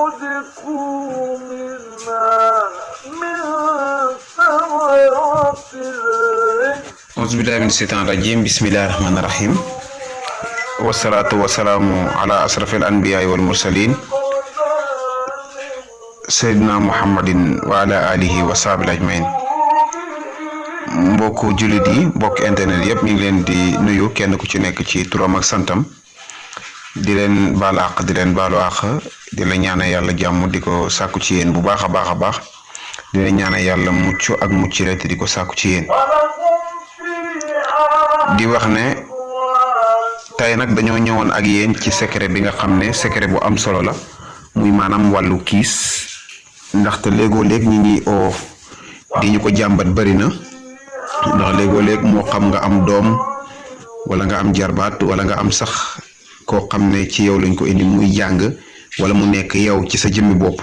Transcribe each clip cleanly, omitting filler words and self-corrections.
رزقوا من ثمرات الرزق. أعوذ بالله من الشيطان الرجيم. بسم الله الرحمن الرحيم. والصلاة والسلام على أشرف الأنبياء والمرسلين سيدنا محمد وعلى آله وصحبه أجمعين. mbokku jullit yi mbokk internet yëpp ñu ngi leen di nuyu kenn ku ci nekk ci turam ak santam di leen baalu àq di leen baalu àq di la ñaanal yàlla jàmm di ko sàkku ci yéen bu baax a baax di la ñaanal yàlla mucc ak mucc rek di ko sàkku ci yéen di wax ne tey nag dañoo ñëwoon ak yéen ci secret bi nga xam ne secret bu am solo la muy maanaam wàllu kiis ndaxte léegoo léeg ñi ngi oo di ñu ko jàmbat bari na ndax léegoo léeg moo xam nga am doom wala nga am jarbaat wala nga am sax koo xam ne ci yow lañ ko indi muy jàng wala mu nekk yow ci sa jëmmi bopp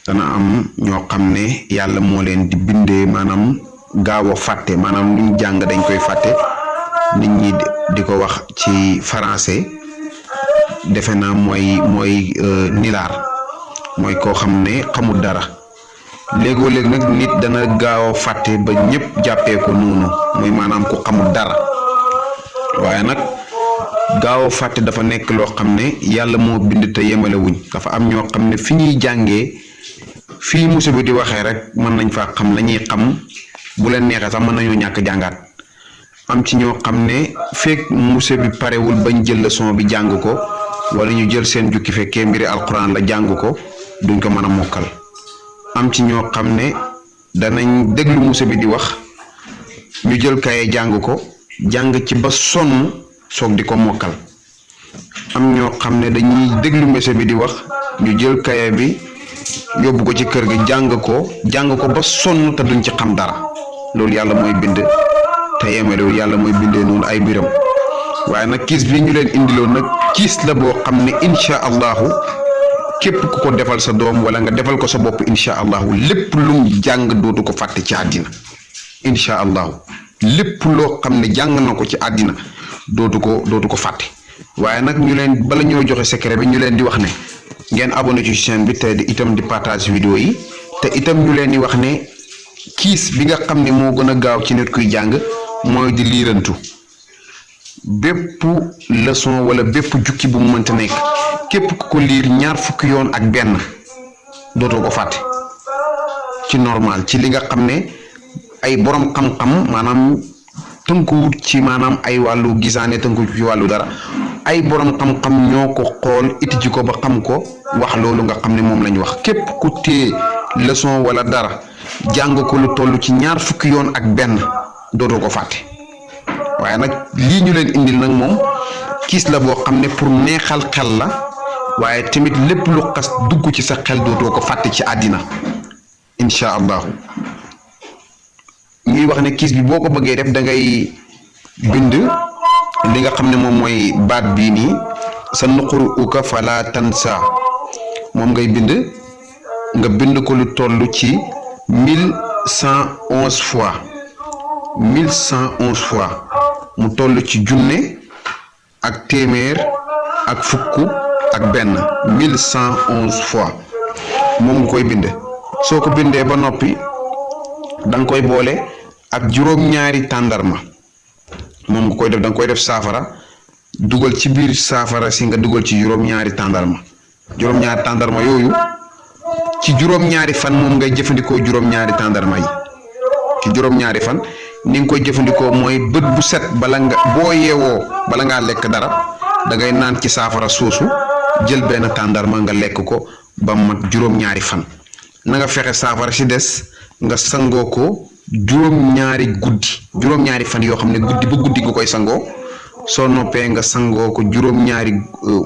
dana am ñoo xam ne yàlla moo leen di bindee maanaam gaaw a fàtte maanaam luñ jàng dañ koy fàtte nit ñi di ko wax ci français defe naa mooy nilaar mooy koo xam ne xamul dara léegoo léeg nag nit dana gaaw a fàtte ba ñëpp jàppee ko noonu muy maanaam ku xamul dara waaye nag gaaw a fàtte dafa nekk loo xam ne yàlla moo bind te yemale wuñ dafa am ñoo xam ne fi ñuy jàngee fii monsieur bi di waxee rek mën nañ faa xam la ñuy xam bu leen neexee sax mën nañoo ñàkk jàngaat am ci ñoo xam ne fekk monsieur bi parewul bañ jël leçon bi jàng ko wala ñu jël seen jukki fekkee mbiri alquran la jàng ko duñ ko mën a mokkal am ci ñoo xam ne danañ déglu monsieur bi di wax ñu jël kaye jàng ko jàng ci ba sonn soog di ko mokkal am ñoo xam ne dañuy déglu monsieur bi di wax ñu jël kaye bi yóbbu ko ci kër gi jàng ko ba sonn te duñ ci xam dara loolu yàlla mooy bind te yemalewul yàlla mooy bindee noonu ay biram waaye nag kiis bi ñu leen indiloon nag kiis la boo xam ne incha allahu képp ku ko defal sa doom wala nga defal ko sa bopp incha allahu lépp lum jàng dootu ko fàtte ci àddina incha allahu lépp loo xam ne jàng na ko ci àddina dootu ko fàtte waaye nag ñu leen bala ñoo joxe secret bi ñu leen di wax ne ngeen abonné ci chaîne bi te itam di partage vidéo yi te itam ñu leen di wax ne kiis bi nga xam ne moo gën a gaaw ci nit kuy jàng mooy di liirantu bépp leçon wala bépp jukki bu mu mënta nekk képp ku ko liir ñaar fukki yoon ak benn dootoo ko fàtte ci normal ci li nga xam ne ay borom xam-xam maanaam tënkuwut ci maanaam ay wàllu gisaane tënkuwut ci wàllu dara ay borom xam-xam ñoo ko xool iti ci ko ba xam ko wax loolu nga xam ne moom lañ wax képp ku téye leçon wala dara jàng ko lu toll ci ñaar fukki yoon ak benn dootoo ko fàtte waaye nag lii ñu leen indil nag moom kiis la boo xam ne pour neexal xel la waaye tamit lépp lu xas dugg ci sa xel dootoo ko fàtte ci àddina incha allahu ñuy wax ne kiis bi boo ko bëggee def da ngay bind li nga xam ne moom mooy baat bii nii sa nuquru uka fala tansa moom ngay bind nga bind ko lu toll ci 1111 fois 1111 fois mu toll ci junne ak téeméer ak fukk ak benn 1111 fois moom nga koy bind soo ko bindee ba noppi da nga koy boole ak juróom-ñaari tàndarma moom nga koy def da nga koy def saafara dugal ci biir saafara si nga dugal ci juróom-ñaari tàndarma yooyu ci juróom-ñaari fan moom ngay jëfandikoo juróom-ñaari tàndarma yi ci juróom-ñaari fan ni nga koy jëfandikoo mooy bët bu set bala nga boo yeewoo bala ngaa lekk dara da ngay naan ci saafara soosu jël benn tàndarma nga lekk ko ba mat juróom-ñaari fan na nga fexe saafara si des nga sangoo ko juróom-ñaari fan yoo xam ne guddi ba guddi nga koy sangoo soo noppee nga sangoo ko juróom-ñaari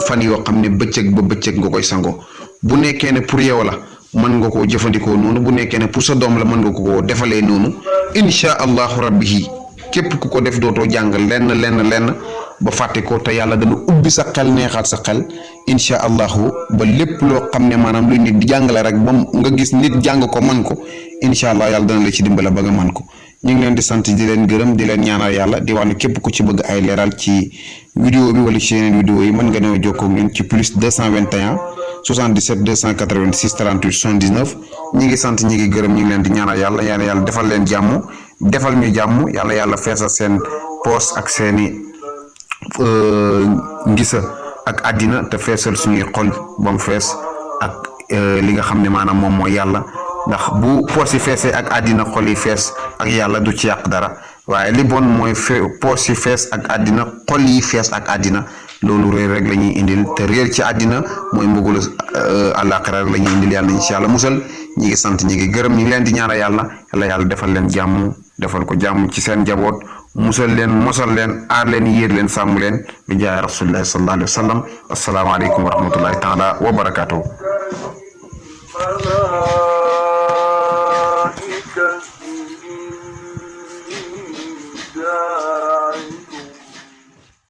fan yoo xam ne bëccëg ba bëccëg nga koy sangoo bu nekkee ne pour yow la mën nga koo jëfandikoo noonu bu nekkee ne pour sa doom la mën nga ko defalee noonu incha allahu rabbi képp ku ko def dootoo jàng lenn ba fàtte ko te yàlla dana ubbi sa xel neexaat sa xel incha allahu ba lépp loo xam ne maanaam lu nit di jàngale rek ba nga gis nit jàng ko man ko incha allah yàlla dana la ci dimbala ba nga man ko ñu ngi leen di sant di leen gërëm di leen ñaanal yàlla di wax ne képp ku ci bëgg ay leeral ci vidéo bi wala ci yeneen vidéo yi mën nga ñëw jokkoo ak ñun ci plus 221 77 286 38 79 ñi ngi sant ñi ngi gërëm ñi ngi leen di ñaanal yàlla defal leen jàmm defal ñu jàmm yàlla feesal seen poos ak seeni ngisa ak àddina te feesal suñuy xol ba mu fees ak li nga xam ne maanaam moom mooy yàlla ndax bu poos yi feesee ak àddina xol yi fees ak yàlla du ci yàq dara waaye li bon mooy poos yi fees ak àddina xol yi fees ak àddina loolu réer rek la ñuy indil te réer ci àddina mooy mbugulu àllaaxira rek la ñuy indil yàlla nañ ci yàlla musal ñi ngi sant ñi ngi gërëm ñi ngi leen di ñaanal yàlla defal leen jàmm defal ko jàmm ci seen njaboot musal leen mosal leen aar leen yéer leen sàmm leen bi jaay rasulillahi sallallahu alayhi wa sallam assalaamu aleykum wa rahmatullahi taala wa barakaatuhu